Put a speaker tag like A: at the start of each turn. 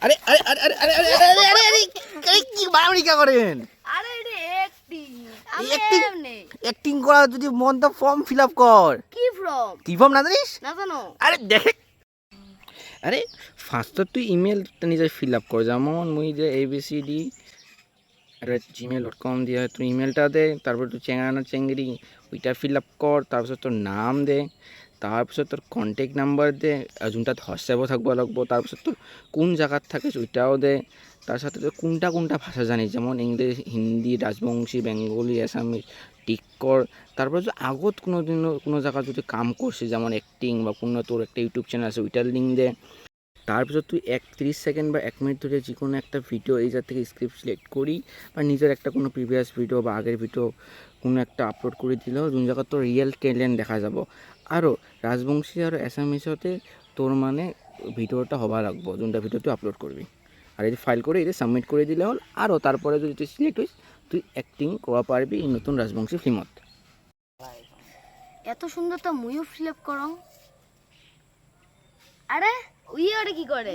A: আরে আরে আরে আরে আরে আরে আরে আরে আরে আরে কি বাড়াবাড়ি কে করেন?
B: আরে এটা অ্যাক্টিং আমি
A: Acting?
B: এমনি
A: অ্যাক্টিং করা যদি মন তো ফর্ম ফিল আপ কর।
B: কি ফ্রম
A: কি ফর্ম না জানিস?
B: না জানো
A: আরে দেখে আরে ফার্স্ট তুই ইমেলটা নিজে ফিল আপ কর, যেমন মুই যে ABCD gmail.com দিয়ে তুই ইমেলটা দে, তারপর তুই চেঙ্গা না চেঙ্গিরি ওইটা ফিল আপ কর, তারপিছত তোর নাম দে, তাৰপিছত তোর কন্টেক্ট নাম্বার দে, যোনটা হোৱাটছএপত থাকব লাগব, তাৰপিছত তোর কোন জায়গাত থাকিস ওইটাও দে, তার সাথে তোর কোনটা কোনটা ভাষা জানিস যেমন English, Hindi, Rajbanshi, Bengali, Assamese tick কর। তারপর যদি আগত কোনো দিন কোনো জায়গা যদি কাম করছিস যেমন অ্যাক্টিং বা কোনো তোর একটা ইউটিউব চ্যানেল আছে ওইটার লিঙ্ক দে। তারপিছত তুই 30 সেকেন্ড বা 1 মিনিট ধরে যে কোনো একটা ভিডিও এই জায়গা থেকে স্ক্রিপ্ট সিলেক্ট করি বা নিজের একটা কোনো প্রিভিয়াস ভিডিও বা আগের ভিডিও কোনো একটা আপলোড করে দিলেও যোন জায়গাত তোর রিয়েল ট্যালেন্ট দেখা যাব। আৰু রাজবংশী আৰু এছামিছতে তোর মানে ভিডিওটা হবা লাগবো, যোনটা ভিডিও তুই আপলোড করবি। আর এই ফাইল করে এটা সাবমিট করে দিলে হল। আৰু তারপরে যদি তুই সিলেক্ট হইস তুই অ্যাক্টিং করা পারবি এই নতুন রাজবংশী ফিল্মত।
B: এত সুন্দর তো মুইও ফিল আপ করং। আরে উই ওরে কি করে